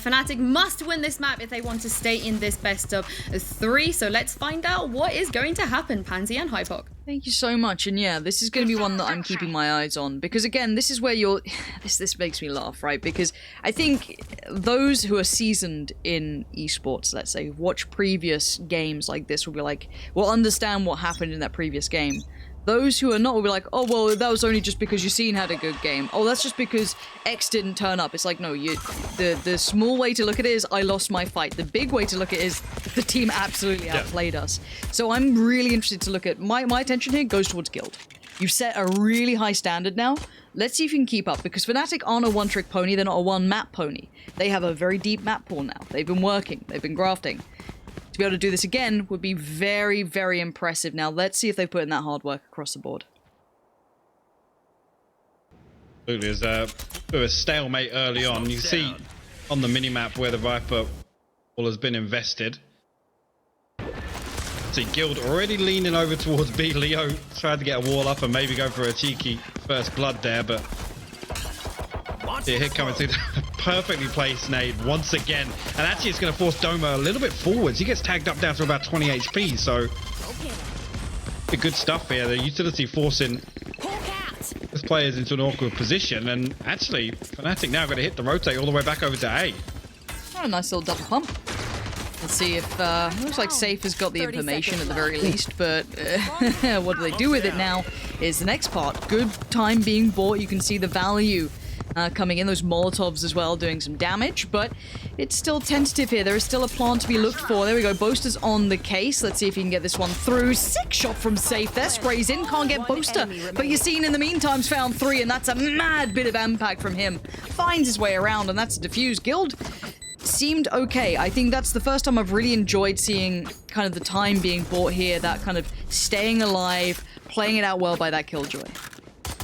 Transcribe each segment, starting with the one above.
FNATIC must win this map if they want to stay in this best of 3. So let's find out what is going to happen, Pansy and Hypoc. Thank you so much, and yeah, this is going to be one that I'm keeping my eyes on, because again, this is where you're... This makes me laugh, right? Because I think those who are seasoned in esports, let's say, watch previous games like this will be like, will understand what happened in that previous game. Those who are not will be like, oh, well, that was only just because Yassine had a good game. Oh, that's just because X didn't turn up. It's like, no, the small way to look at it is I lost my fight. The big way to look at it is the team absolutely outplayed us. So I'm really interested to look at, my attention here goes towards Guild. You've set a really high standard now. Let's see if you can keep up, because FNATIC aren't a one-trick pony, they're not a one-map pony. They have a very deep map pool now. They've been working, they've been grafting. To be able to do this again would be very, very impressive. Now, let's see if they put in that hard work across the board. There's a bit of a stalemate early on. You see on the minimap where the Viper ball has been invested. See Guild already leaning over towards B. Leo tried to get a wall up and maybe go for a cheeky first blood there, but the hit coming through. Perfectly placed nade once again, and actually it's going to force Doma a little bit forwards. He gets tagged up down to about 20 HP, so good stuff here. The utility forcing this players into an awkward position, and actually FNATIC now going to hit the rotate all the way back over to A. Oh, a nice little double pump. Let's see if looks like Safe has got the information at the very least, but what do they do with it now is the next part. Good time being bought. You can see the value coming in, those Molotovs as well, doing some damage, but it's still tentative here. There is still a plant to be looked for. There we go, Boaster's on the case. Let's see if he can get this one through. Sick shot from Safe there, sprays in, can't get Boaster, but Yassine in the meantime's found 3, and that's a mad bit of impact from him. Finds his way around, and that's a defuse. Guild seemed okay. I think that's the first time I've really enjoyed seeing kind of the time being bought here, that kind of staying alive, playing it out well by that Killjoy.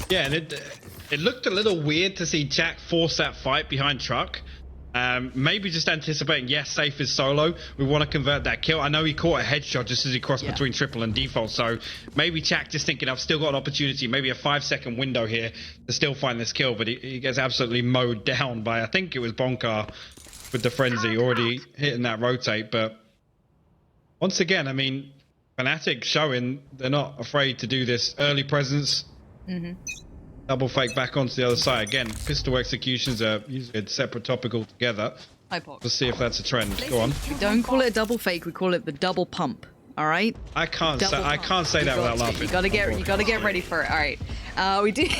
Yeah, and it looked a little weird to see Jack force that fight behind Truck. Maybe just anticipating, yes, Safe is solo. We want to convert that kill. I know he caught a headshot just as he crossed between triple and default. So maybe Jack just thinking, I've still got an opportunity, maybe a 5-second window here to still find this kill. But he gets absolutely mowed down by, I think it was Bonkar with the frenzy already hitting that rotate. But once again, I mean, FNATIC showing they're not afraid to do this early presence. Double fake back onto the other side. Again, pistol executions are usually a separate topic altogether. Let's see if that's a trend. Go on. We don't call it a double fake, we call it the double pump. All right? I can't say that without laughing. You gotta get ready for it. All right. We did.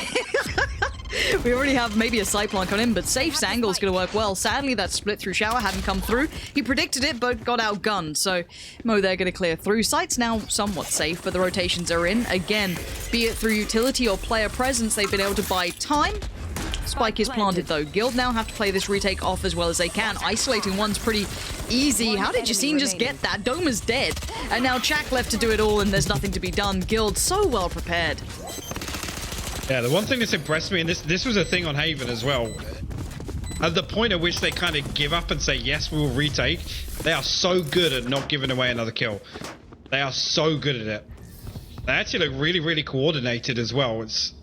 We already have maybe a side plan coming in, but Safe's angle is going to work well. Sadly, that split through shower hadn't come through. He predicted it, but got outgunned. So Mo, they're going to clear through. Site's now somewhat safe, but the rotations are in. Again, be it through utility or player presence, they've been able to buy time. Spike is planted, though. Guild now have to play this retake off as well as they can. Isolating one's pretty easy. How did Yassine just get that? Doma's dead. And now Chak left to do it all, and there's nothing to be done. Guild so well prepared. Yeah, the one thing that's impressed me, and this was a thing on Haven as well, at the point at which they kind of give up and say, yes, we will retake, they are so good at not giving away another kill. They are so good at it. They actually look really, really coordinated as well. It's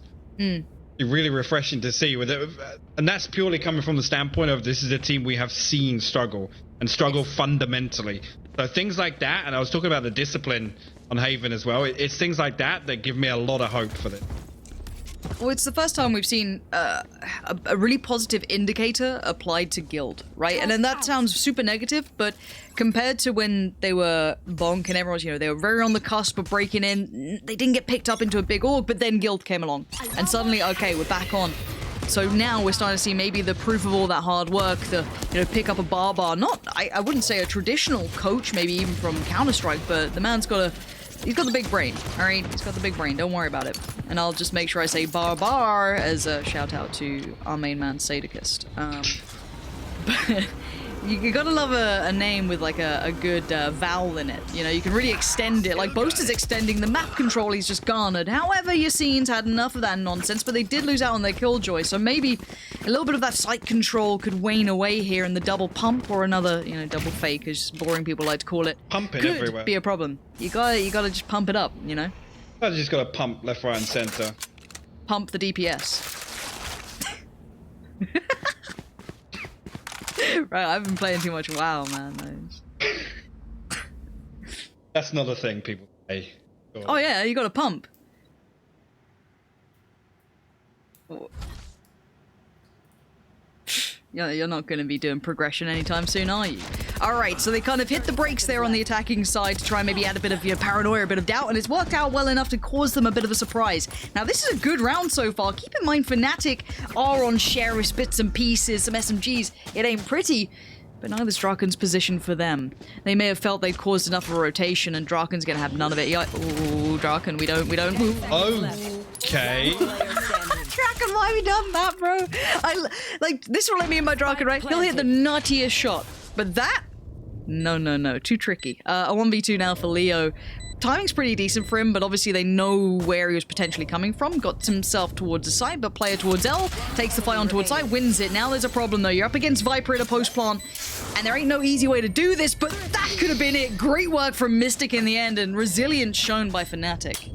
really refreshing to see. With it. And that's purely coming from the standpoint of this is a team we have seen struggle, and struggle fundamentally. So things like that, and I was talking about the discipline on Haven as well, it's things like that that give me a lot of hope for them. Well, it's the first time we've seen a really positive indicator applied to Guild, right? And then that sounds super negative, but compared to when they were Bonk and everyone's, they were very on the cusp of breaking in, they didn't get picked up into a big org, but then Guild came along. And suddenly, okay, we're back on. So now we're starting to see maybe the proof of all that hard work, the, pick up a bar. Not, I wouldn't say a traditional coach, maybe even from Counter-Strike, but the man's he's got the big brain, all right? He's got the big brain, don't worry about it. And I'll just make sure I say bar as a shout out to our main man, Sadicist. But you gotta love a name with like a good vowel in it. You can really extend it. Like Boaster's extending the map control he's just garnered. However, Yassine's had enough of that nonsense, but they did lose out on their Killjoy, so maybe a little bit of that sight control could wane away here in the double pump or another, double fake, as boring people like to call it. Pump it could everywhere. Be a problem. You gotta just pump it up, I just gotta pump left, right, and center. Pump the DPS. Right, I've been playing too much WoW, man. That's not a thing people say. Oh yeah, you got a pump. Yeah, you're not going to be doing progression anytime soon, are you? Alright, so they kind of hit the brakes there on the attacking side to try and maybe add a bit of paranoia, a bit of doubt, and it's worked out well enough to cause them a bit of a surprise. Now, this is a good round so far. Keep in mind, FNATIC are on sheriff's bits and pieces, some SMGs. It ain't pretty, but neither's Draken's position for them. They may have felt they'd caused enough of a rotation, and Draken's going to have none of it. Ooh, Draken, we don't move. Okay. Draken, why have you done that, bro? This will let me in my Draken, right? He'll hit the nuttiest shot. But that? No. Too tricky. A 1v2 now for Leo. Timing's pretty decent for him, but obviously they know where he was potentially coming from. Got himself towards the side, but player towards L. Takes the fight on towards side, wins it. Now there's a problem, though. You're up against Viper in a post-plant, and there ain't no easy way to do this, but that could have been it. Great work from Mystic in the end, and resilience shown by FNATIC.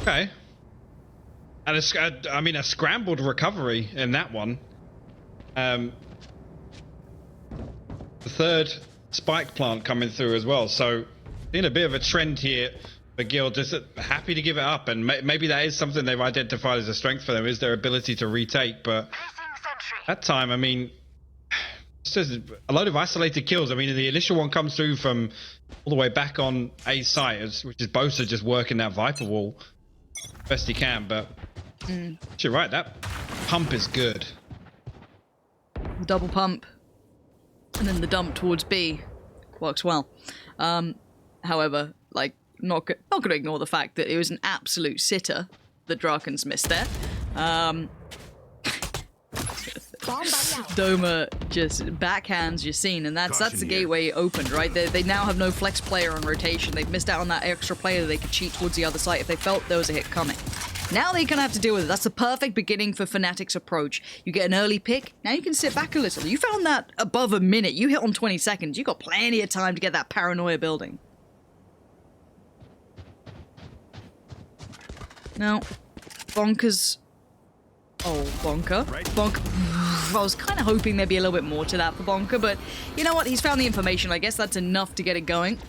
Okay. And a scrambled recovery in that one. The third spike plant coming through as well. So, in a bit of a trend here for Guild, just happy to give it up. And maybe that is something they've identified as a strength for them, is their ability to retake. But that time, I mean, it's just a load of isolated kills. I mean, the initial one comes through from all the way back on A's side, which is Bosa just working that Viper wall best he can. But you're right, that pump is good. The double pump and then the dump towards B works well. However, like, not going to ignore the fact that it was an absolute sitter that Draken's missed there. Doma just backhands Yassine, and that's the gateway opened, right? They now have no flex player on rotation. They've missed out on that extra player that they could cheat towards the other side if they felt there was a hit coming. Now they're gonna have to deal with it. That's the perfect beginning for FNATIC's approach. You get an early pick, now you can sit back a little. You found that above a minute. You hit on 20 seconds. You got plenty of time to get that paranoia building. Now, Bonkers. Oh, Bonker. Bonker. I was kind of hoping there'd be a little bit more to that for Bonker, but you know what? He's found the information. I guess that's enough to get it going.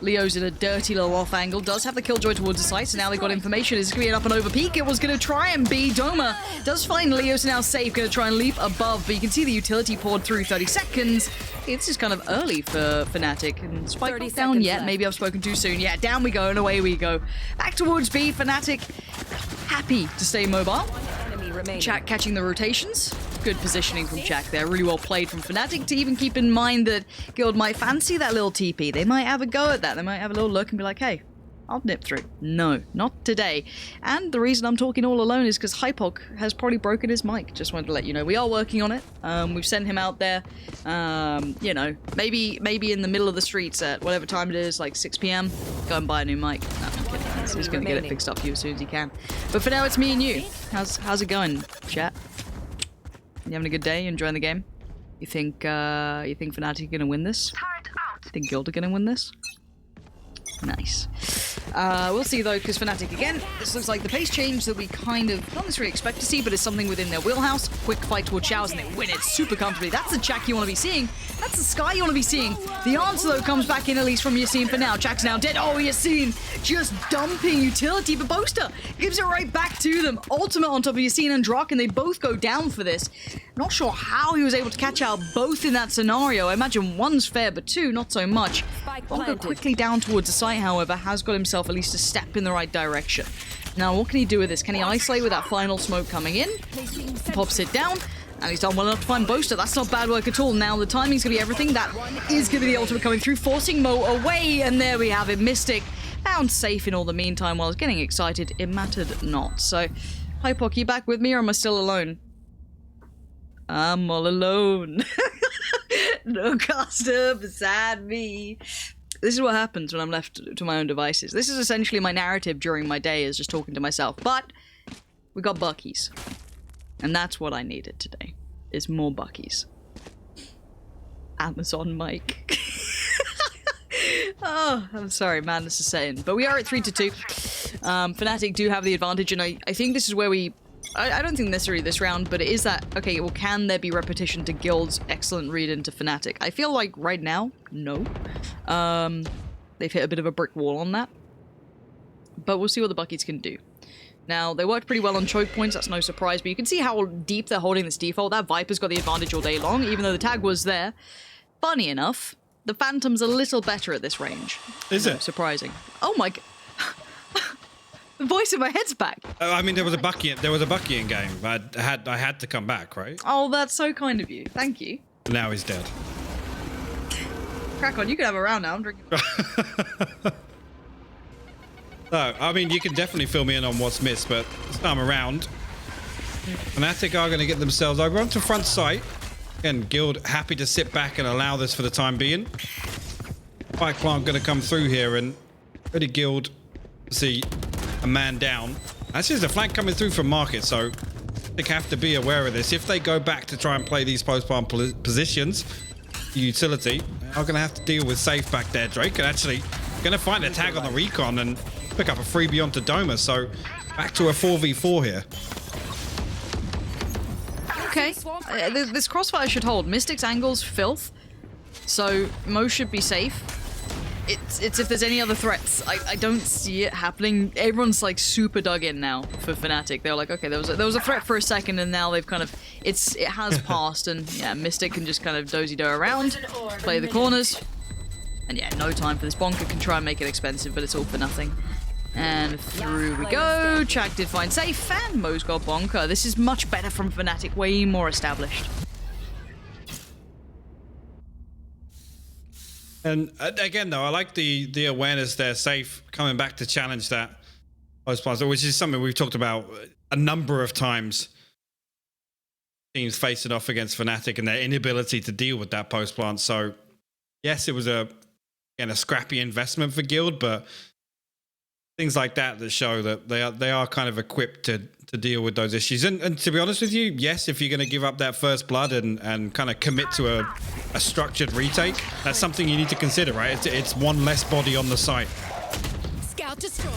Leo's in a dirty little off angle, does have the killjoy towards the site, so now they've got information. Is it going to be an up and over peak? It was going to try and be. Doma does find Leo's now safe, going to try and leap above, but you can see the utility poured through 30 seconds. It's just kind of early for FNATIC, and Spike not down yet. Left. Maybe I've spoken too soon. Yeah, down we go, and away we go. Back towards B, FNATIC happy to stay mobile. Chak catching the rotations. Good positioning from Chak there. Really well played from FNATIC to even keep in mind that Guild might fancy that little TP. They might have a go at that. They might have a little look and be like, hey, I'll nip through. No, not today. And the reason I'm talking all alone is because Hypok has probably broken his mic. Just wanted to let you know. We are working on it. We've sent him out there. You know, maybe in the middle of the streets at whatever time it is, like 6 p.m. Go and buy a new mic. No, I'm kidding. He's going to get it fixed up for you as soon as he can. But for now, it's me and you. How's it going, chat? You having a good day? Enjoying the game? You think FNATIC are gonna win this? You think Guild are gonna win this? Nice. We'll see though, because FNATIC again, this looks like the pace change that we kind of not necessarily expect to see, but it's something within their wheelhouse. Quick fight towards showers and they win it super comfortably. That's the Chak you want to be seeing. That's the Sky you want to be seeing. The answer though comes back in at least from Yassine for now. Chak's now dead. Oh, Yassine just dumping utility, but Boaster gives it right back to them. Ultimate on top of Yassine and Drak, and they both go down for this. Not sure how he was able to catch out both in that scenario. I imagine one's fair, but two, not so much. Bongo quickly down towards the site, however, has got himself at least a step in the right direction. Now, what can he do with this? Can he isolate with that final smoke coming in? Pops it down, and he's done well enough to find Boaster. That's not bad work at all. Now, the timing's going to be everything. That is going to be the ultimate coming through, forcing Mo away, and there we have it. Mystic found safe in all the meantime. While I was getting excited, it mattered not. So, Hypok, you back with me, or am I still alone? I'm all alone. No caster beside me. This is what happens when I'm left to my own devices. This is essentially my narrative during my day, is just talking to myself. But we got Buckies. And that's what I needed today, is more Buckies. Amazon mic. Oh, I'm sorry, man, this is saying. But we are at 3-2. FNATIC do have the advantage, and I think this is where we I don't think necessarily this round, but it is that, okay, well, can there be repetition to Guild's excellent read into FNATIC? I feel like right now, no. They've hit a bit of a brick wall on that. But we'll see what the Buckies can do. Now, they worked pretty well on choke points, that's no surprise, but you can see how deep they're holding this default. That Viper's got the advantage all day long, even though the tag was there. Funny enough, the Phantom's a little better at this range. Is it? Surprising. Oh my... The voice in my head's back. I mean, there was a Bucky in game. I had to come back, right? Oh, that's so kind of you. Thank you. Now he's dead. Crack on, you can have a round now. I'm drinking. No, I mean, you can definitely fill me in on what's missed, but this time around, FNATIC are going to get themselves over onto front site. Again, Guild happy to sit back and allow this for the time being. Spike plant going to come through here, and ready Guild see a man down. Actually, there's a flank coming through from Market, so they have to be aware of this. If they go back to try and play these post-plant positions, utility are going to have to deal with safe back there. Drake and actually going to find a tag on the recon and pick up a freebie onto Doma, so back to a 4v4 here. Okay, this crossfire should hold. Mystic's angle's filth, so Mo should be safe. It's if there's any other threats. I don't see it happening. Everyone's like super dug in now for FNATIC. They're like, okay, there was a threat for a second, and now they've kind of it has passed, and yeah, Mystic can just kind of dozy-do around, play the corners, and yeah, no time for this. Bonker can try and make it expensive, but it's all for nothing. And through we go. Chak did find safe, and Mo's got Bonker. This is much better from FNATIC, way more established. And again, though, I like the awareness there, safe coming back to challenge that post plant, which is something we've talked about a number of times. Teams facing off against FNATIC and their inability to deal with that post plant. So, yes, it was a scrappy investment for Guild, but things like that show that they are kind of equipped to deal with those issues. And to be honest with you, yes, if you're going to give up that first blood and kind of commit to a structured retake, that's something you need to consider, right? It's one less body on the site. Scout destroyed.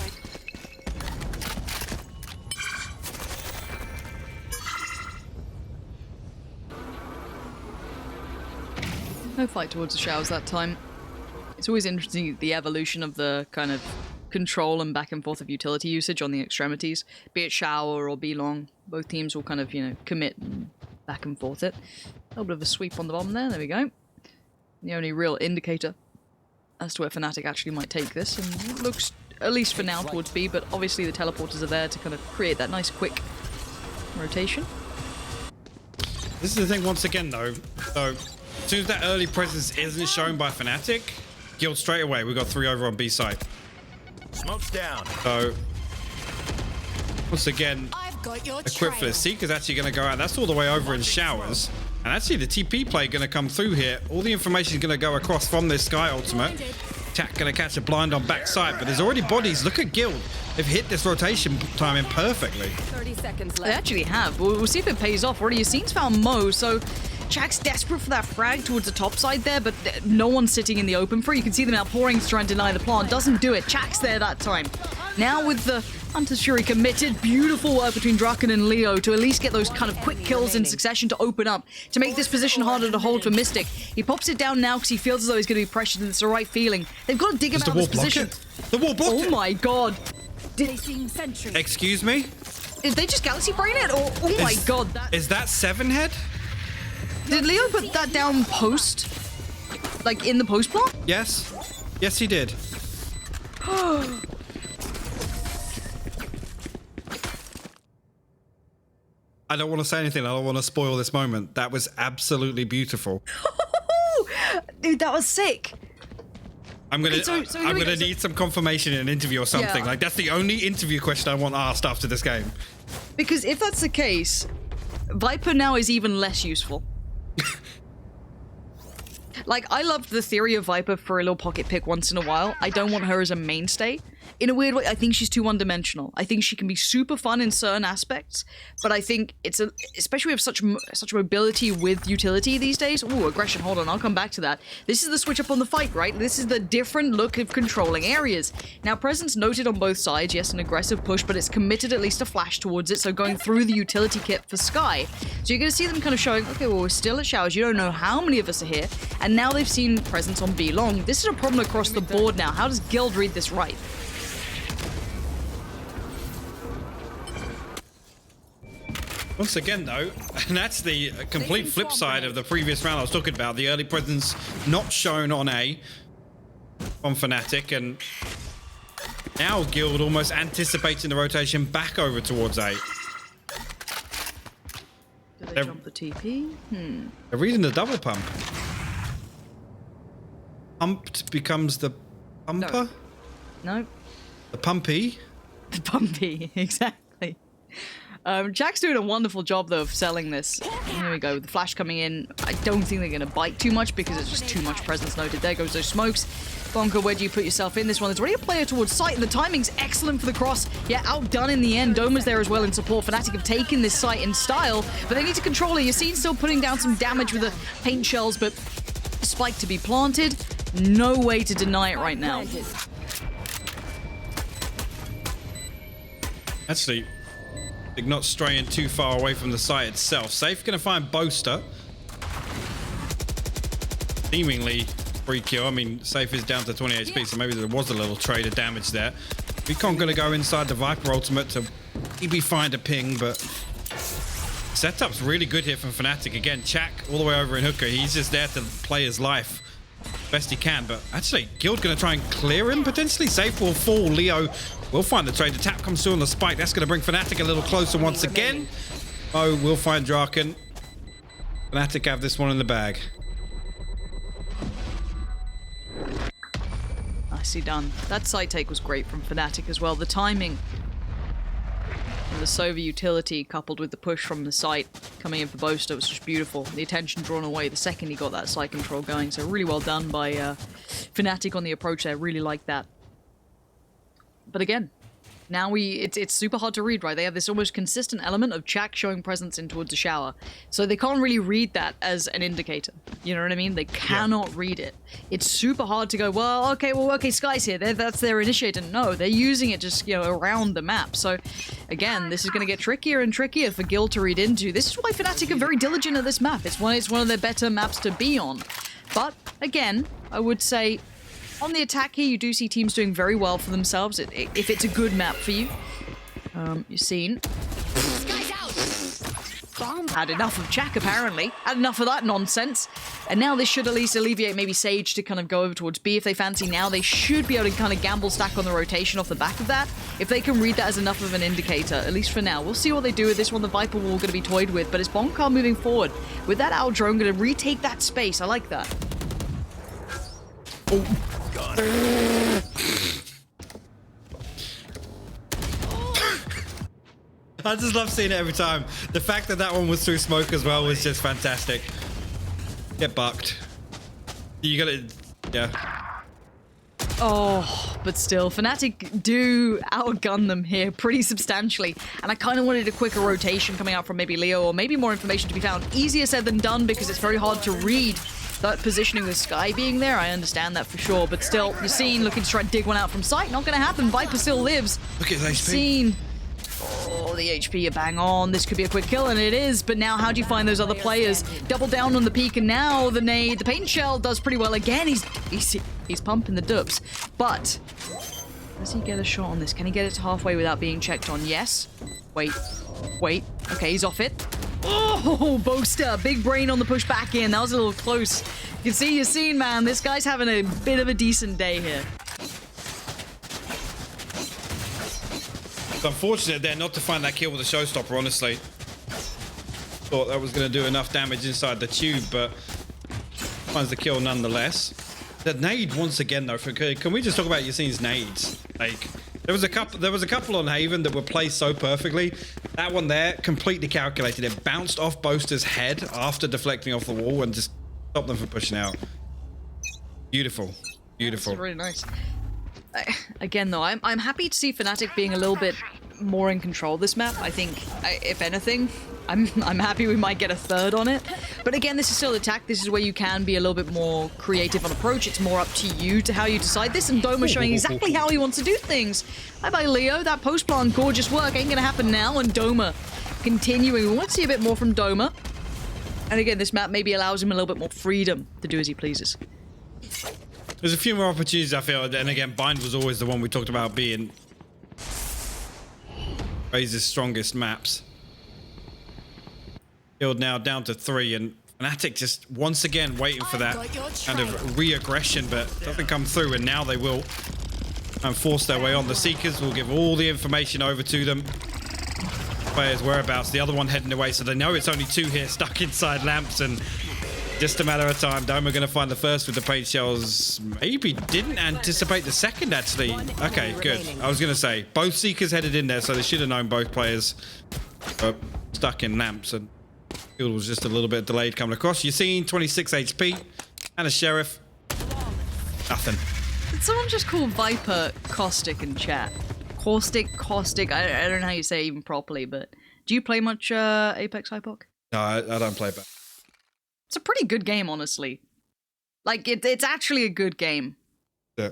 No fight towards the showers that time. It's always interesting the evolution of the kind of control and back and forth of utility usage on the extremities, be it shower or be long. Both teams will kind of, commit and back and forth it. A little bit of a sweep on the bomb there we go. The only real indicator as to where FNATIC actually might take this, and it looks, at least for now, towards B, but obviously the teleporters are there to kind of create that nice quick rotation. This is the thing once again, though. So, as soon as that early presence isn't shown by FNATIC, Guild straight away, we've got 3 over on B side. Smoke's down. So, once again, I've got your equipped for this. Seeker's actually going to go out. That's all the way over in showers. And actually, the TP play going to come through here. All the information is going to go across from this Sky ultimate. Chak going to catch a blind on backside, but there's already bodies. Look at Guild. They've hit this rotation timing perfectly. 30 seconds left. They actually have. We'll see if it pays off. Already, Yassine's found Mo, so Chak's desperate for that frag towards the top side there, but no one's sitting in the open for it. You can see them outpouring to try and deny the plant. Doesn't do it. Chak's there that time. Now with the Hunter's Fury committed, beautiful work between Draken and Leo to at least get those kind of quick kills in succession to open up, to make this position harder to hold for Mystic. He pops it down now because he feels as though he's going to be pressured, and it's the right feeling. They've got to dig him out of this position. The wall blocked it. Oh my god. Placing sentry. Excuse me? Did they just Galaxy Brain it? Or, oh my god. Is that 7 head? Did Leo put that down post? Like in the post block? Yes. Yes, he did. I don't want to say anything. I don't want to spoil this moment. That was absolutely beautiful. Dude, that was sick. I'm gonna need some confirmation in an interview or something. Yeah. Like, that's the only interview question I want asked after this game. Because if that's the case, Viper now is even less useful. Like, I loved the theory of Viper for a little pocket pick once in a while. I don't want her as a mainstay. in a weird way, I think she's too one-dimensional. I think she can be super fun in certain aspects, but I think especially with such mobility with utility these days. Ooh, aggression, hold on, I'll come back to that. This is the switch up on the fight, right? This is the different look of controlling areas. Now, presence noted on both sides, yes, an aggressive push, but it's committed at least a flash towards it, so going through the utility kit for Skye. So you're going to see them kind of showing, okay, well, we're still at showers, you don't know how many of us are here, and now they've seen presence on B long. This is a problem across the board now. How does Guild read this right? Once again, though, and that's the complete flip side of the previous round I was talking about. The early presence not shown on A from FNATIC, and now Guild almost anticipating the rotation back over towards A. Do they jump the TP? They're reading the double pump. Pumped becomes the pumper? No. The pumpy? The pumpy, exactly. Jack's doing a wonderful job, though, of selling this. Here we go, with the flash coming in. I don't think they're going to bite too much because it's just too much presence noted. There goes those smokes. Bonka, where do you put yourself in this one? There's already a player towards site, and the timing's excellent for the cross. Yeah, outdone in the end. Doma's there as well in support. FNATIC have taken this site in style, but they need to control it. Yassine still putting down some damage with the paint shells, but spike to be planted. No way to deny it right now. Actually, not straying too far away from the site itself. Safe gonna find Boaster. Seemingly free kill. I mean, Safe is down to 20 HP, so maybe there was a little trade of damage there. Recon gonna go inside the Viper ultimate to maybe find a ping, but setup's really good here from FNATIC. Again, Chak all the way over in hooker. He's just there to play his life best he can, but actually Guild gonna try and clear him potentially. Safe will fall. Leo will find the trade. The tap comes through on the spike. That's gonna bring FNATIC a little closer once again. Oh, will find Draken. FNATIC have this one in the bag. Nicely done. That side take was great from FNATIC as well. The timing and the Sova utility coupled with the push from the site coming in for Boaster was just beautiful. The attention drawn away the second he got that side control going. So really well done by FNATIC on the approach there. Really like that. But again, now it's super hard to read, right? They have this almost consistent element of Chak showing presence in towards the shower. So they can't really read that as an indicator. You know what I mean? They cannot read it. It's super hard to go, well, okay, Skye's here. That's their initiator. No, they're using it just, you know, around the map. So again, this is going to get trickier and trickier for Guild to read into. This is why FNATIC are very diligent at this map. It's one of their better maps to be on. But again, I would say on the attack here, you do see teams doing very well for themselves if it's a good map for you. You've seen. Had enough of Chak, apparently. Had enough of that nonsense. And now this should at least alleviate maybe Sage to kind of go over towards B if they fancy. Now they should be able to kind of gamble stack on the rotation off the back of that. If they can read that as enough of an indicator, at least for now. We'll see what they do with this one. The Viper Wall going to be toyed with, but it's Bonkar moving forward. With that Owl Drone going to retake that space. I like that. Oh. I just love seeing it every time. The fact that that one was through smoke as well was just fantastic. Get bucked. You gotta, yeah. Oh, but still, FNATIC do outgun them here pretty substantially. And I kind of wanted a quicker rotation coming out from maybe Leo, or maybe more information to be found. Easier said than done because it's very hard to read that positioning with Skye being there. I understand that for sure, but still, Yassine looking to try and dig one out from sight. Not going to happen. Viper still lives. Look at his HP. Yassine. Oh, the HP, you bang on. This could be a quick kill, and it is. But now, how do you find those other players? Double down on the peak, and now the nade. The paint shell does pretty well again. He's pumping the dubs. But does he get a shot on this? Can he get it to halfway without being checked on? Yes. Wait. Okay, he's off it. Oh, Boaster, big brain on the push back in. That was a little close. You can see Yassine, man. This guy's having a bit of a decent day here. It's unfortunate there not to find that kill with a showstopper, honestly. Thought that was going to do enough damage inside the tube, but finds the kill nonetheless. The nade once again, though. Can we just talk about Yassine's nades? Like, there was a couple on Haven that were placed so perfectly. That one there, completely calculated. It bounced off Boaster's head after deflecting off the wall and just stopped them from pushing out. Beautiful. That's really nice. again though, I'm happy to see FNATIC being a little bit more in control of this map. I think, if anything, I'm happy we might get a third on it. But again, this is still attack. This is where you can be a little bit more creative on approach. It's more up to you to how you decide this, and Doma showing exactly how he wants to do things. Bye-bye, Leo. That post-plant gorgeous work ain't gonna happen now, and Doma continuing. We want to see a bit more from Doma. And again, this map maybe allows him a little bit more freedom to do as he pleases. There's a few more opportunities, I feel, and again, Bind was always the one we talked about being FaZe's strongest maps. Guild now down to 3, and FNATIC just once again waiting for that kind of re-aggression, but doesn't come through, and now they will and force their way on. The Seekers will give all the information over to them. Players' whereabouts, the other one heading away, so they know it's only 2 here stuck inside lamps, and just a matter of time. Doma going to find the first with the paint shells. Maybe didn't anticipate the second, actually. Okay, good. I was going to say, both Seekers headed in there, so they should have known both players were stuck in lamps, and Guild was just a little bit delayed coming across. You're seeing 26 HP and a Sheriff. Nothing. Did someone just call Viper caustic in chat? Caustic, I don't know how you say it even properly, but do you play much Apex, Hypoc? No, I don't play back. It's a pretty good game, honestly. Like, it's actually a good game. Yeah.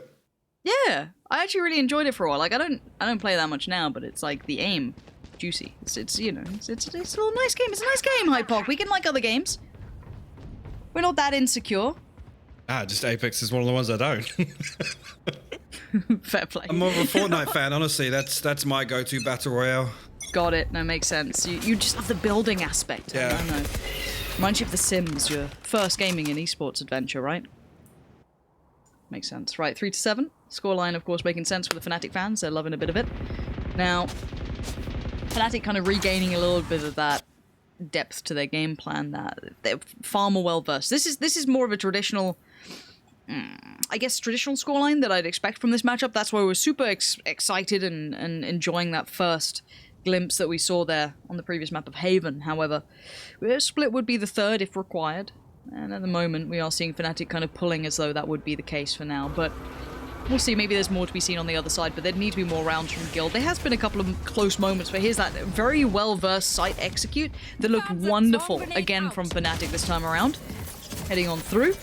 Yeah, I actually really enjoyed it for a while. Like, I don't play that much now, but it's like the aim, juicy. It's you know, it's a little nice game. It's a nice game, Hypoc. We can like other games. We're not that insecure. Just Apex is one of the ones I don't. Fair play. I'm more of a Fortnite fan, honestly. That's my go-to battle royale. Got it. No, makes sense. You just have the building aspect. Yeah. I know. Reminds you of The Sims, your first gaming and esports adventure, right? Makes sense. Right, 3-7. Scoreline, of course, making sense for the FNATIC fans. They're loving a bit of it. Now, FNATIC kind of regaining a little bit of that depth to their game plan. That they're far more well versed. This is more of a traditional, I guess, traditional scoreline that I'd expect from this matchup. That's why we were super excited and enjoying that first glimpse that we saw there on the previous map of Haven. However, split would be the third if required, and at the moment we are seeing FNATIC kind of pulling as though that would be the case for now, but we'll see. Maybe there's more to be seen on the other side, but there'd need to be more rounds from Guild. There has been a couple of close moments, but here's that very well-versed site execute that looked wonderful again from FNATIC this time around. Heading on through.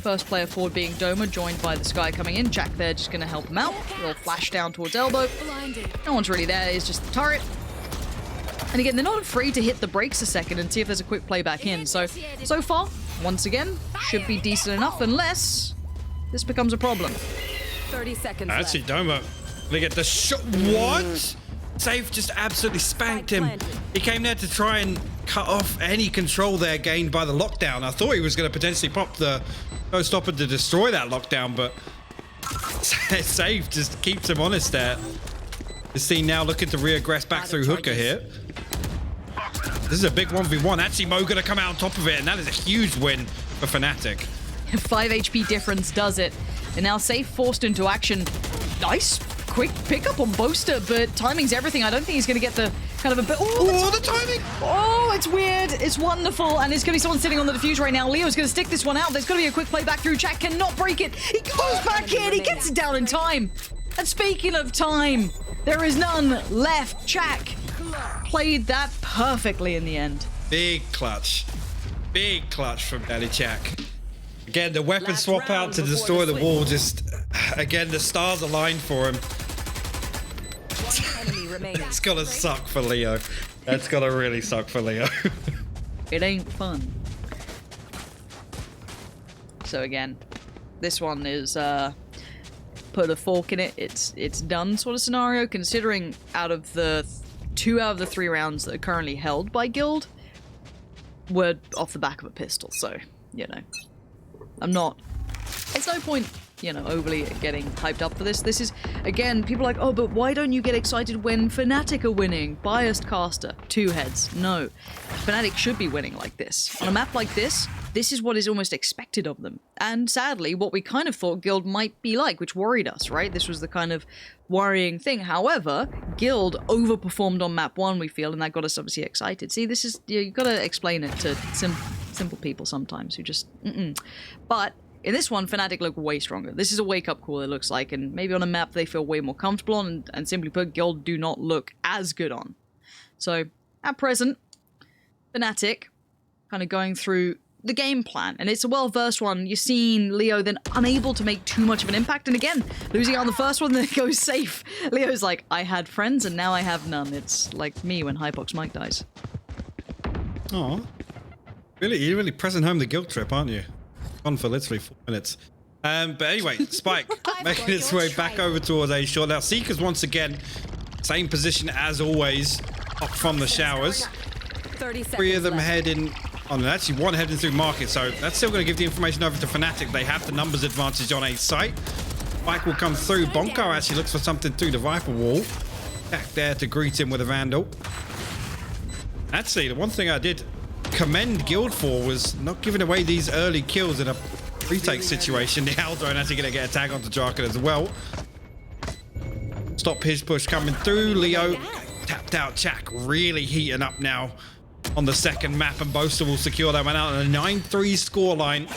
First player forward being Doma, joined by the Sky coming in. Jack there just going to help him out. A little flash down towards elbow. No one's really there, it's just the turret. And again, they're not afraid to hit the brakes a second and see if there's a quick play back in. So far, once again, should be decent enough unless this becomes a problem. 30 seconds Actually, left. Doma, they get the shot. What? Safe just absolutely spanked him. He came there to try and cut off any control there gained by the lockdown. I thought he was going to potentially pop the no-stopper to destroy that lockdown, but Safe just keeps him honest there. The scene now looking to re-aggress back through Hooker here. This is a big 1v1. Actually, Mo going to come out on top of it, and that is a huge win for FNATIC. 5 HP difference does it. And now Safe forced into action. Nice, quick pickup on Boaster, but timing's everything. I don't think he's going to get the kind of a bit... Oh, the timing! Oh, it's weird. It's wonderful. And there's going to be someone sitting on the defuse right now. Leo's going to stick this one out. There's going to be a quick play back through. Jack cannot break it. He goes back in. He gets it down in time. And speaking of time, there is none left. Jack played that perfectly in the end. Big clutch. Big clutch from Daddy Jack. Again, the weapon swap out to destroy the wall. Just, again, the stars aligned for him. It's gonna suck for Leo. That's gonna really suck for Leo. It ain't fun. So again, this one is put a fork in it. It's done sort of scenario, considering out of the 2 out of the 3 rounds that are currently held by Guild were off the back of a pistol. So, you know, it's no point, you know, overly getting hyped up for this. This is, again, people are like, oh, but why don't you get excited when FNATIC are winning? Biased caster, 2 heads. No, FNATIC should be winning like this. On a map like this is what is almost expected of them. And sadly, what we kind of thought Guild might be like, which worried us, right? This was the kind of worrying thing. However, Guild overperformed on map 1, we feel, and that got us obviously excited. See, this is, you've got to explain it to simple people sometimes who just, But in this one, FNATIC look way stronger. This is a wake-up call, it looks like, and maybe on a map they feel way more comfortable on, and simply put, Guild do not look as good on. So, at present, FNATIC kind of going through the game plan, and it's a well-versed one. You're seeing Leo then unable to make too much of an impact, and again, losing on the first one, then it goes safe. Leo's like, I had friends, and now I have none. It's like me when Hypox Mike dies. Oh, really? You're really pressing home the guilt trip, aren't you? On for literally 4 minutes. But anyway, Spike making its way back over towards A short. Now, Seekers once again, same position as always, up from the showers. 30 seconds 3 of them left. heading on, and actually 1 heading through market, so that's still going to give the information over to FNATIC. They have the numbers advantage on A site. Spike will come through. Bonko actually looks for something through the Viper wall. Back there to greet him with a Vandal. Actually, the one thing I did commend Guild for was not giving away these early kills in a retake situation. The Aldrone actually going to get a tag onto Jarkin as well. Stop his push coming through. Leo tapped out. Chak really heating up now on the second map, and Boaster will secure that one out on a 9-3 scoreline.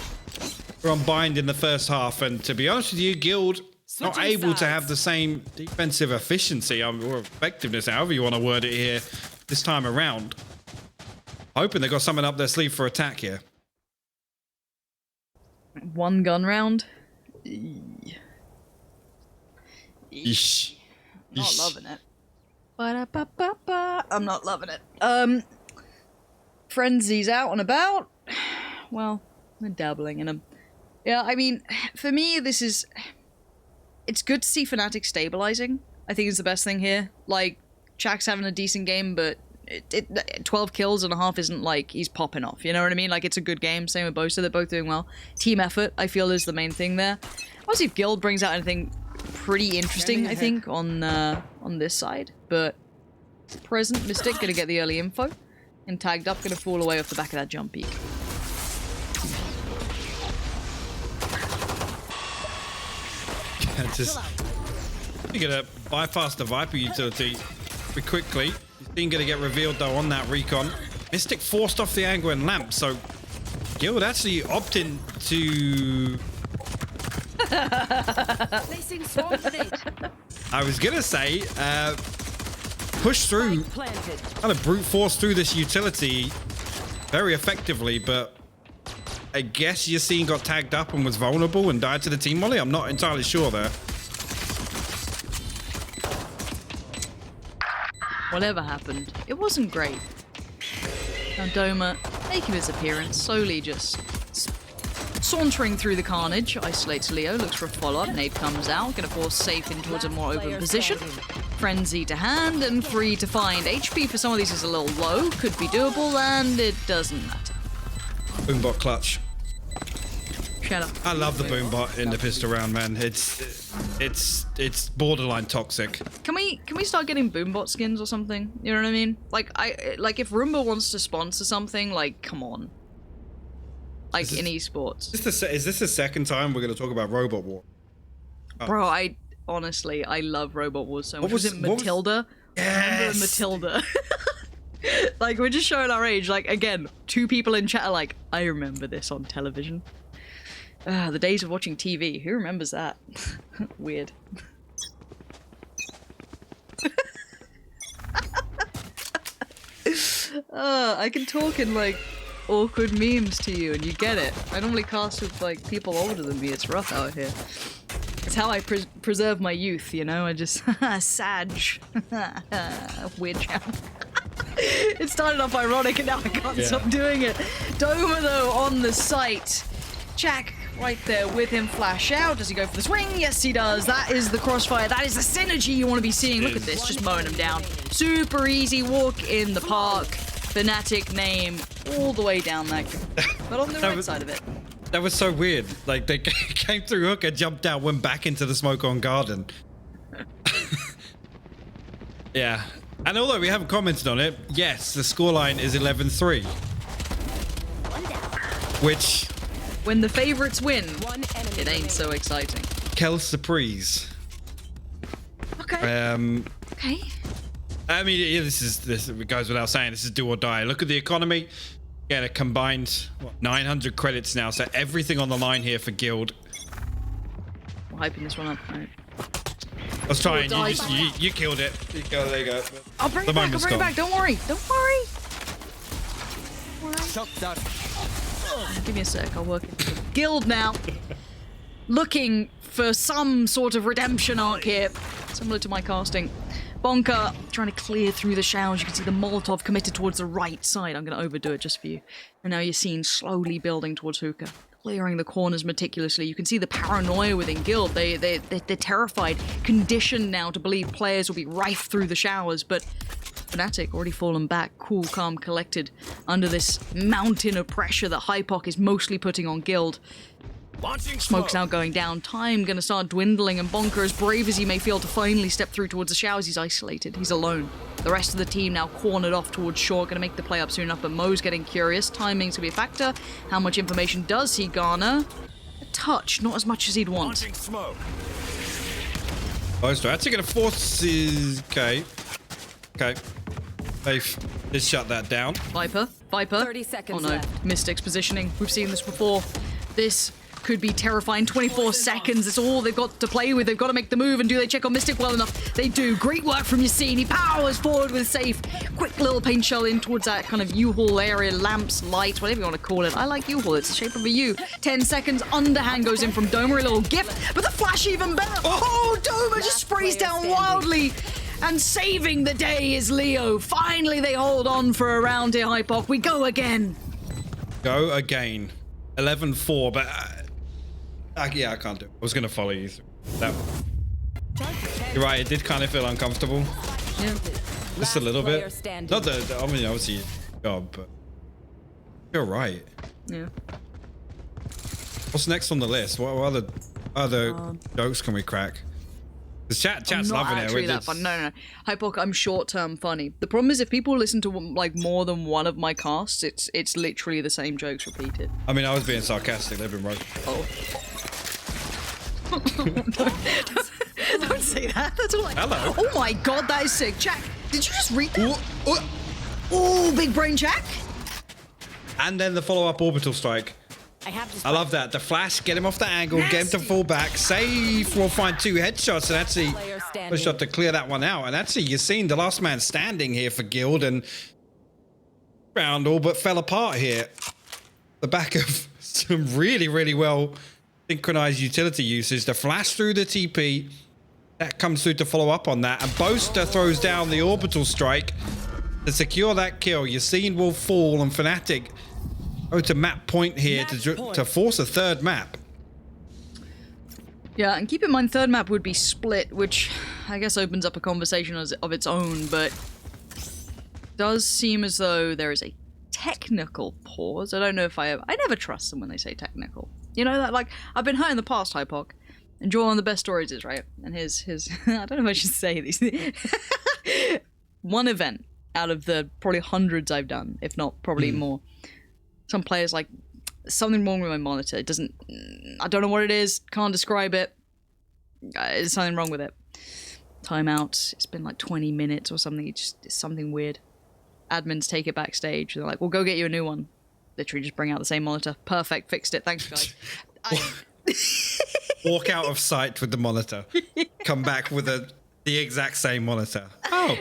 We're on bind in the first half, and to be honest with you, Guild not Switching able to sides. have the same defensive efficiency or effectiveness, however you want to word it here, this time around. Hoping they got something up their sleeve for attack here. 1 gun round. Yeesh. Not Yeesh. loving it. Ba-da-ba-ba-ba. I'm not loving it. Frenzy's out and about. Well, we're dabbling in them. Yeah, I mean, for me, this is... It's good to see FNATIC stabilizing. I think it's the best thing here. Like, Chak's having a decent game, but 12 kills and a half isn't like he's popping off, you know what I mean? Like, it's a good game. Same with Boaster, they're both doing well. Team effort, I feel, is the main thing there. I'll see if Guild brings out anything pretty interesting, I think, on this side. But present, Mystic gonna get the early info, and tagged up, gonna fall away off the back of that jump peak. Just, you're going to bypass the Viper utility pretty quickly. He's going to get revealed, though, on that recon. Mystic forced off the angle and lamp, so Guild actually opting to... Placing swarm grenade. I was going to say, push through, Planted. kind of brute force through this utility very effectively, but I guess Yassine got tagged up and was vulnerable and died to the team molly. I'm not entirely sure there. Whatever happened, it wasn't great. Now Doma making his appearance, slowly just sauntering through the carnage, isolates Leo, looks for a follow-up, nade comes out, gonna force safe in towards a more open position. Frenzy to hand and free to find. HP for some of these is a little low, could be doable, and it doesn't matter. Boombot clutch. Shut up. I love the boombot in the pistol round, man. It's borderline toxic. Can we start getting boombot skins or something? You know what I mean? Like if Roomba wants to sponsor something, like come on. Like in esports. Is this the second time we're going to talk about Robot War? Bro, I honestly love Robot Wars so much. What Was was- it what was- Matilda? Remember Yes. Matilda? Like, we're just showing our age. Like, again, 2 people in chat are like, I remember this on television. The days of watching TV. Who remembers that? Weird. I can talk in, like, awkward memes to you, and you get it. I normally cast with, like, people older than me. It's rough out here. It's how I preserve my youth, you know? I just... Sag. Weird channel. It started off ironic and now I can't stop doing it. Doma, though, on the site. Jack right there with him. Flash out. Does he go for the swing? Yes, he does. That is the crossfire. That is the synergy you want to be seeing. Look at this. Just mowing him down. Super easy walk in the park. FNATIC name all the way down that. But on the right side of it. That was so weird. Like, they came through hook and jumped out, went back into the smoke on garden. Yeah. And although we haven't commented on it, yes, the scoreline is 11-3. Which... When the favorites win, One enemy it ain't so exciting. Quelle surprise. Okay. Okay. I mean, yeah, this goes without saying. This is do or die. Look at the economy. get a combined 900 credits now, so everything on the line here for Guild. We're hyping this one up. Right. I was trying. You killed it. You killed it. There you go. I'll bring it back. I'll bring it back. Don't worry. Don't worry. Give me a sec. I'll work into the Guild now. Looking for some sort of redemption arc here, similar to my casting. Bonker trying to clear through the showers. You can see the Molotov committed towards the right side. I'm going to overdo it just for you. And now you're seeing slowly building towards Hookah. Clearing the corners meticulously. You can see the paranoia within Guild. They're terrified, conditioned now to believe players will be rife through the showers, but FNATIC already fallen back, cool, calm, collected, under this mountain of pressure that Hypoc is mostly putting on Guild. Smoke's now going down, time gonna start dwindling, and Bonker, as brave as he may feel to finally step through towards the showers, he's isolated, he's alone. The rest of the team now cornered off towards shore, gonna make the play up soon enough, but Mo's getting curious, timing's gonna be a factor. How much information does he garner? A touch, not as much as he'd want. Smoke. Oh, so actually gonna force his... Okay. Faith, let's shut that down. Viper. 30 seconds Oh no, left. Mystics positioning. We've seen this before. This could be terrifying. 24 seconds, it's all they've got to play with. They've got to make the move, and do they check on Mystic well enough? They do. Great work from Yassine. He powers forward with safe. Quick little paint shell in towards that kind of U-Haul area. Lamps, lights, whatever you want to call it. I like U-Haul. It's the shape of a U. 10 seconds. Underhand goes in from Doma. A little gift, but the flash even better. Oh, Doma just sprays down wildly. And saving the day is Leo. Finally, they hold on for a round here, Hypoc. We go again. Go again. 11-4, but... yeah, I can't do it. I was going to follow you through that. You're right, it did kind of feel uncomfortable. Yeah. Just a little bit. Standing. Not the, I mean, obviously, job, but you're right. Yeah. What's next on the list? What other jokes can we crack? Because chat's Not loving it. actually that fun. No. Hypoc, I'm short-term funny. The problem is if people listen to like more than one of my casts, it's literally the same jokes repeated. I mean, I was being sarcastic. They've been right. Oh. Don't say that. That's all. Hello. Oh my god, that is sick. Jack, did you just read that? Oh, big brain Jack. And then the follow-up orbital strike. I love that. The flash, get him off the angle, get him to fall back. Safe will find 2 headshots and actually a shot to clear that one out. And actually, you've seen the last man standing here for Guild and round all but fell apart here. The back of some really, really well synchronized utility usage. The flash through the TP. That comes through to follow up on that. And Boaster throws down the orbital strike to secure that kill. Yassine will fall and FNATIC go to map point here to force a third map. Yeah, and keep in mind, third map would be split, which I guess opens up a conversation of its own, but does seem as though there is a technical pause. I don't know if I never trust them when they say technical. You know, that, like, I've been hurt in the past, Hypoc. And one of the best stories is, right? And his I don't know if I should say these things. One event out of the probably hundreds I've done, if not probably more. Some players like, something wrong with my monitor. It doesn't, I don't know what it is, can't describe it. There's something wrong with it. Timeout, it's been like 20 minutes or something, it's something weird. Admins take it backstage, they're like, we'll go get you a new one. Literally just bring out the same monitor. Perfect, fixed it, thanks guys. Walk out of sight with the monitor. Come back with the exact same monitor. Oh,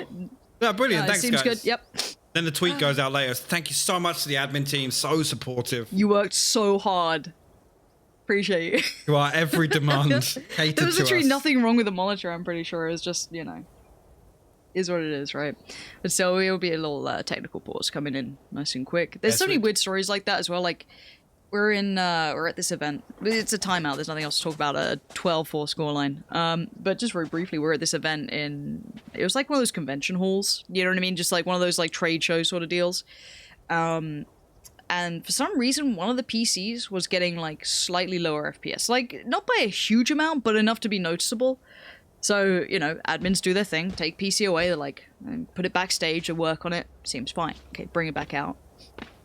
yeah, brilliant, thanks seems guys. Good. Yep. Then the tweet goes out later. Thank you so much to the admin team. So supportive. You worked so hard. Appreciate you. You are every demand catered There was to literally us. nothing wrong with the monitor, I'm pretty sure. It was just, you know, is what it is, right? But so it will be a little technical pause coming in nice and quick. There's so many weird stories like that as well. Like, we're at this event. It's a timeout. There's nothing else to talk about. A 12-4 scoreline. But just very briefly, we're at this event it was like one of those convention halls. You know what I mean? Just like one of those like trade show sort of deals. And for some reason, one of the PCs was getting like slightly lower FPS. Like, not by a huge amount, but enough to be noticeable. So, you know, admins do their thing, take PC away, they're like, put it backstage and work on it. Seems fine. Okay, bring it back out.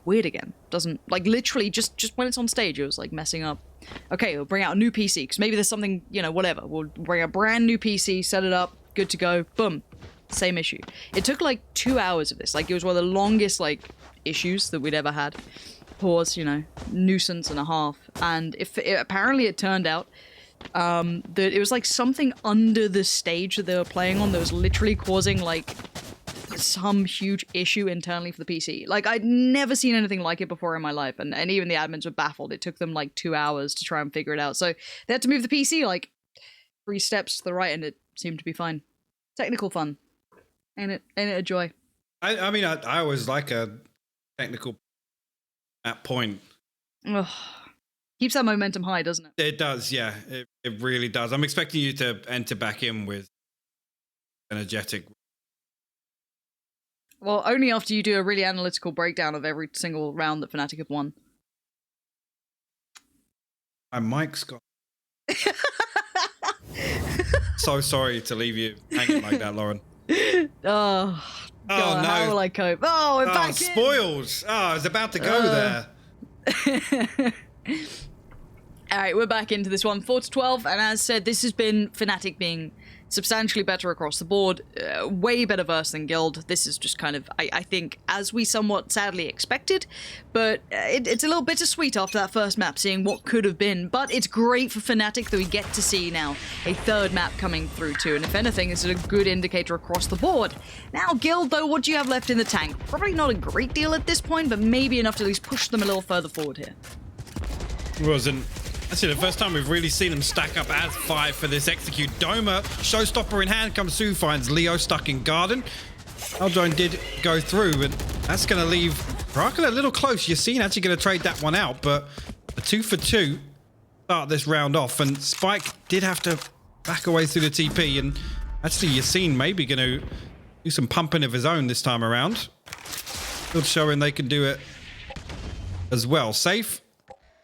Weird again. Doesn't, like, literally just when it's on stage, it was like messing up. Okay, we'll bring out a new PC, because maybe there's something, you know, whatever. We'll bring a brand new PC, set it up, good to go, boom. Same issue. It took like 2 hours of this. Like, it was one of the longest, like, issues that we'd ever had. Pause, you know, nuisance and a half. And apparently it turned out that it was like something under the stage that they were playing on that was literally causing like some huge issue internally for the PC. Like, I'd never seen anything like it before in my life, and even the admins were baffled. It took them like 2 hours to try and figure it out. So they had to move the PC like 3 steps to the right, and it seemed to be fine. Technical fun. Ain't it a joy? I mean, I always like a technical at point. Ugh. Keeps that momentum high, doesn't it? It does, yeah. It really does. I'm expecting you to enter back in with energetic. Well, only after you do a really analytical breakdown of every single round that FNATIC have won. My mic's got... So sorry to leave you hanging like that, Lauren. Oh, God, no. how will I cope? Oh, we're back in! Spoiled! Oh, I was about to go there. Alright, we're back into this one. 4-12, and as said, this has been FNATIC being substantially better across the board. Way better verse than Guild. This is just kind of, I think, as we somewhat sadly expected, but it's a little bittersweet after that first map, seeing what could have been. But it's great for FNATIC that we get to see now a third map coming through too, and if anything, this is a good indicator across the board. Now, Guild, though, what do you have left in the tank? Probably not a great deal at this point, but maybe enough to at least push them a little further forward here. Wasn't... Actually, the first time we've really seen them stack up as 5 for this execute. Doma, showstopper in hand, comes through, finds Leo stuck in garden. Eldrone did go through, but that's going to leave Dracula a little close. Yassine actually going to trade that one out, but a 2 for 2 start this round off, and Spike did have to back away through the TP, and actually Yassine maybe going to do some pumping of his own this time around. Still showing they can do it as well. Safe.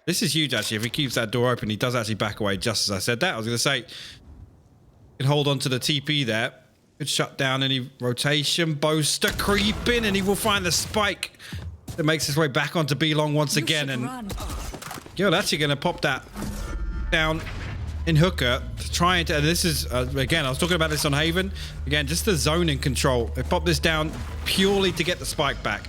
This is huge, actually. If he keeps that door open, he does actually back away, just as I said that. I was going to say, can hold on to the TP there. Could shut down any rotation. Boaster creeping, and he will find the spike that makes his way back onto B-Long once again. And Guild actually going to pop that down in hooker, trying to, and this is, again, I was talking about this on Haven. Again, just the zoning control. They pop this down purely to get the spike back.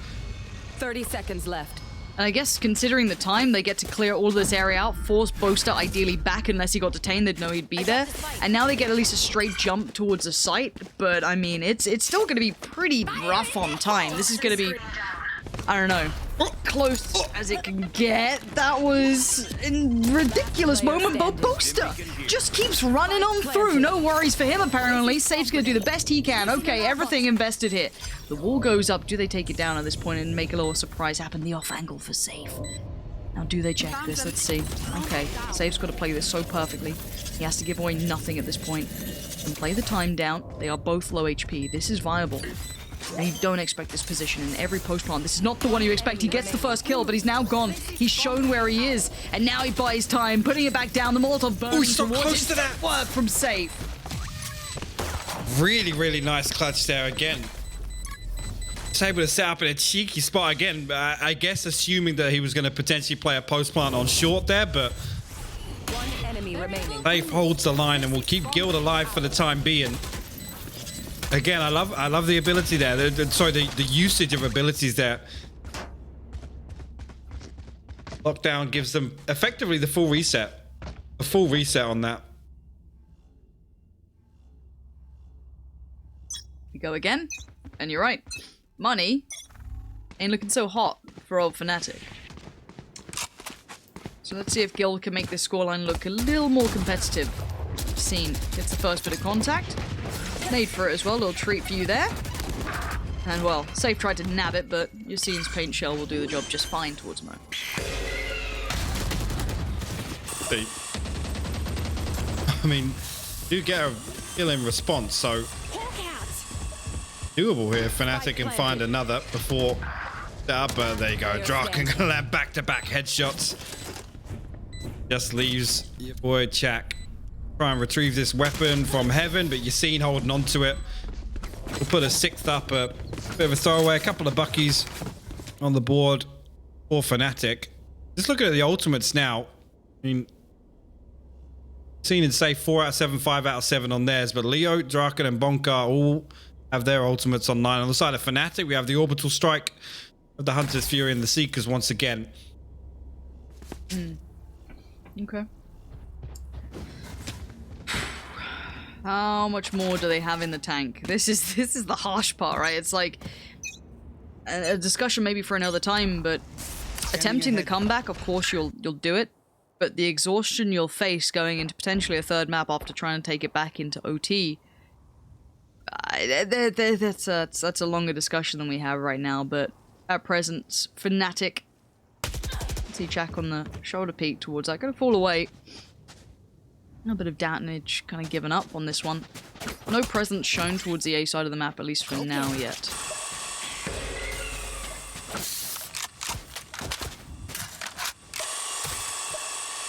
30 seconds left. And I guess considering the time, they get to clear all of this area out, force Boaster ideally back unless he got detained, they'd know he'd be there. And now they get at least a straight jump towards the site, but I mean, it's still going to be pretty rough on time. This is going to be, I don't know, close as it can get. That was a ridiculous moment, but Boaster just keeps running on through. No worries for him, apparently. Safe's going to do the best he can. Okay, everything invested here. The wall goes up. Do they take it down at this point and make a little surprise happen? The off angle for Safe. Now, do they check this? Let's see. Okay, Safe's got to play this so perfectly. He has to give away nothing at this point. And play the time down. They are both low HP. This is viable. And you don't expect this position in every post-plant. This is not the one you expect. He gets the first kill, but he's now gone. He's shown where he is, and now he buys time, putting it back down. The Molotov burns. Oh, he's so towards close to that. Work from Safe. Really, really nice clutch there again. He's able to set up in a cheeky spot again, I guess assuming that he was going to potentially play a post-plant on short there, but One enemy remaining. Safe holds the line and will keep Guild alive for the time being. Again, I love the ability there. The usage of abilities there. Lockdown gives them effectively the full reset. A full reset on that. We go again, and you're right. Money ain't looking so hot for old FNATIC. So let's see if Guild can make this scoreline look a little more competitive. Scene gets the first bit of contact. Made for it as well, little treat for you there. And well, Safe tried to nab it, but Yassine's paint shell will do the job just fine towards Mo. I mean, do get a kill in response, so doable here. FNATIC can find another before but there you go. Draken gonna land back-to-back headshots. Just leaves your boy Chak. Try and retrieve this weapon from heaven, but Yassine holding on to it. We'll put a 6th up, a bit of a throwaway, a couple of buckies on the board for FNATIC. Just looking at the ultimates now. I mean, Yassine and Safe 4 out of 7, 5 out of 7 on theirs, but Leo, Draken, and Bonkar all have their ultimates on 9. On the side of FNATIC, we have the Orbital Strike of the Hunter's Fury and the Seekers once again. Okay. How much more do they have in the tank? This is the harsh part, right? It's like a discussion maybe for another time, but attempting the comeback, of course you'll do it, but the exhaustion you'll face going into potentially a third map after trying to take it back into OT, that's a longer discussion than we have right now. But at present, FNATIC, see Jack on the shoulder peek towards that, gonna fall away. A bit of damage kind of given up on this one. No presence shown towards the A side of the map, at least for now yet.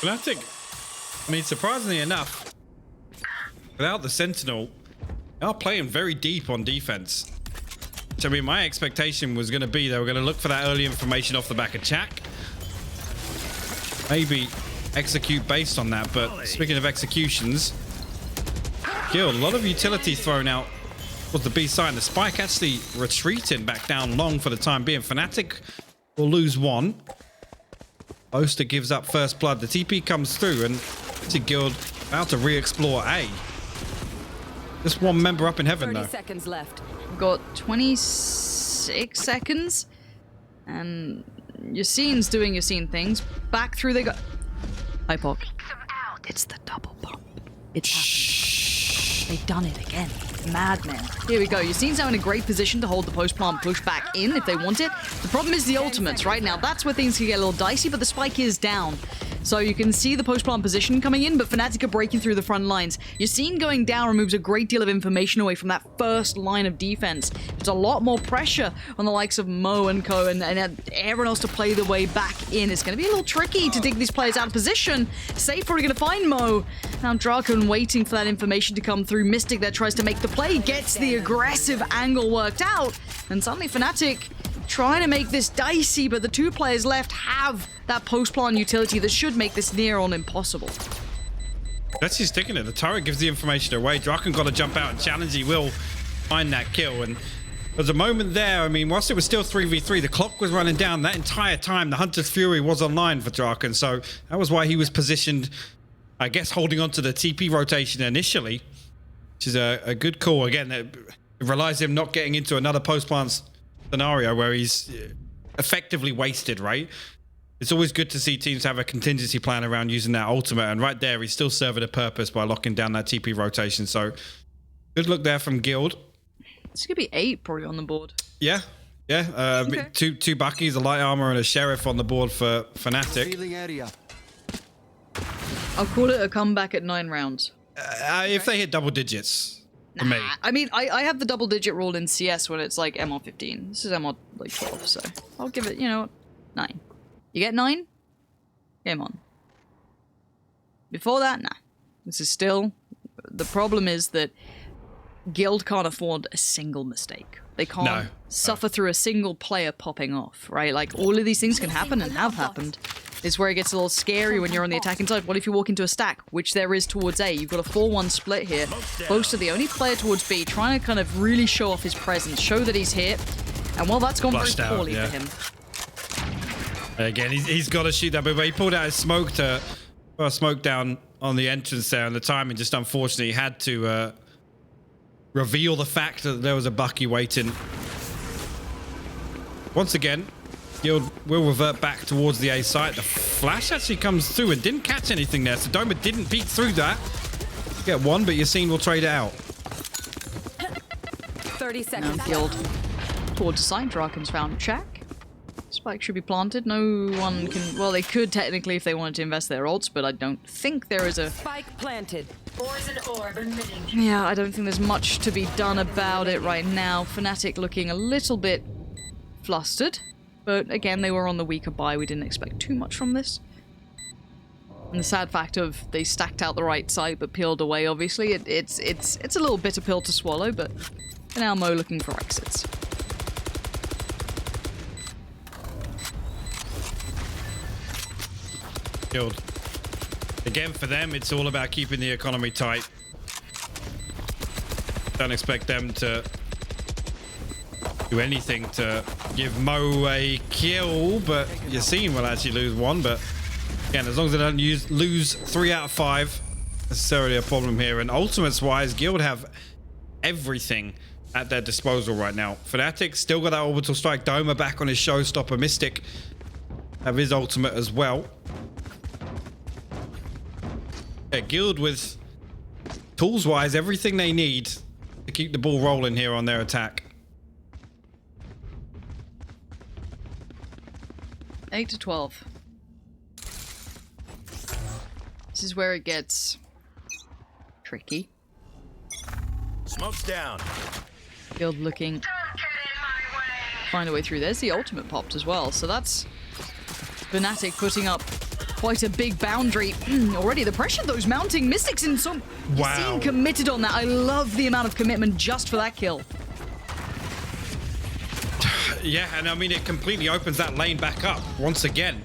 FNATIC, I mean, surprisingly enough, without the Sentinel, they are playing very deep on defense. So, I mean, my expectation was going to be they were going to look for that early information off the back of Chak. Maybe execute based on that, but speaking of executions, Guild, a lot of utility thrown out was the B side. The Spike actually retreating back down long for the time being. FNATIC will lose one. Oster gives up first blood. The TP comes through and it's a Guild about to re-explore A. Just one member up in heaven 30 though. seconds left. We've got 26 seconds, and Yassine's doing Yassine things. Back through they go. Hi, Pog. It's the double pump. It's happening. They've done it again. Madmen. Here we go. Yassine's now in a great position to hold the post-plant push back in if they want it. The problem is the ultimates, right? Now, that's where things can get a little dicey, but the spike is down. So you can see the post-plant position coming in, but FNATIC are breaking through the front lines. Yassine going down removes a great deal of information away from that first line of defense. There's a lot more pressure on the likes of Mo and Co. and everyone else to play the way back in. It's going to be a little tricky to dig these players out of position. Safe probably going to find Mo. Now Draken waiting for that information to come through. Mystic there tries to make the play, gets the aggressive angle worked out, and suddenly FNATIC trying to make this dicey, but the two players left have that post-plant utility that should make this near on impossible. That's just sticking it. The turret gives the information away. Draken got to jump out and challenge. He will find that kill. And there's a moment there, I mean, whilst it was still 3v3, the clock was running down. That entire time, the Hunter's Fury was online for Draken. So that was why he was positioned, I guess, holding on to the TP rotation initially, which is a good call. Again, it relies on him not getting into another post-plant scenario where he's effectively wasted, right? It's always good to see teams have a contingency plan around using that ultimate, and right there he's still serving a purpose by locking down that TP rotation. So good look there from Guild. It's gonna be 8 probably on the board. Yeah, okay. Two Buckies, a light armor, and a Sheriff on the board for FNATIC. I'll call it a comeback at 9 rounds. If they hit double digits. For me. I mean, I have the double-digit rule in CS when it's like MR 15. This is MR like 12, so I'll give it, 9. You get 9? Game on. Before that, nah. This is still... The problem is that Guild can't afford a single mistake. They can't suffer through a single player popping off, right? Like, all of these things can happen and have happened. Is where it gets a little scary when you're on the attacking side. What if you walk into a stack, which there is towards A? You've got a 4-1 split here. Boaster, the only player towards B, trying to kind of really show off his presence, show that he's here. And well, that's gone very poorly for him. Again, he's got to shoot that, but he pulled out his smoke smoke down on the entrance there, and the timing just unfortunately had to reveal the fact that there was a Bucky waiting. Once again, Guild will revert back towards the A site. The flash actually comes through and didn't catch anything there. So Doma didn't peek through that. Get one, but Yassine will trade it out. 30 seconds. Now Guild towards site. Draken's found Chak. Spike should be planted. No one can... Well, they could technically if they wanted to invest their ults, but I don't think there is a... Spike planted. Yeah, I don't think there's much to be done about it right now. FNATIC looking a little bit flustered. But again, they were on the weaker buy. We didn't expect too much from this. And the sad fact of they stacked out the right side but peeled away, obviously, it's a little bitter pill to swallow, but for now Mo looking for exits. Guild. Again, for them, it's all about keeping the economy tight. Don't expect them to do anything to give Mo a kill, but Yassine will actually lose one. But again, as long as they don't lose 3 out of 5, necessarily a problem here. And ultimates wise, Guild have everything at their disposal right now. FNATIC still got that orbital strike. Doma back on his showstopper. Mystic have his ultimate as well. Yeah, Guild with tools wise everything they need to keep the ball rolling here on their attack. 8 to 12. This is where it gets tricky. Smoke's down. Guild looking find a way through. There's the ultimate popped as well, so that's FNATIC putting up quite a big boundary. Already the pressure those mounting. Mystics in some Wow. committed on that. I love the amount of commitment just for that kill. Yeah, and I mean it completely opens that lane back up once again.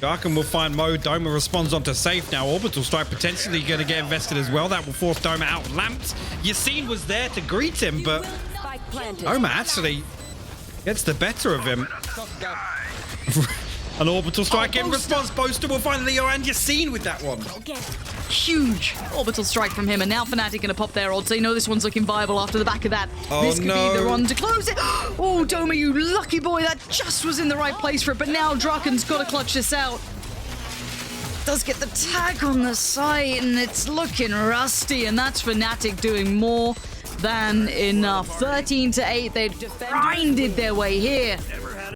Darkham will find Mo. Doma responds onto safe now. Orbital strike potentially going to get invested as well. That will force Doma out lamped. Yassine was there to greet him, but Spike planted. Doma actually gets the better of him. An orbital strike in response. Boaster will find Leo and Yassine with that one. Huge orbital strike from him, and now FNATIC gonna pop their odds. They know this one's looking viable after the back of that. Oh, this could no. be the one to close it. Oh, Doma, you lucky boy. That just was in the right place for it, but now Draken's got to clutch this out. Does get the tag on the side, and it's looking rusty, and that's FNATIC doing more than enough. 13 to 8, they grinded their way here.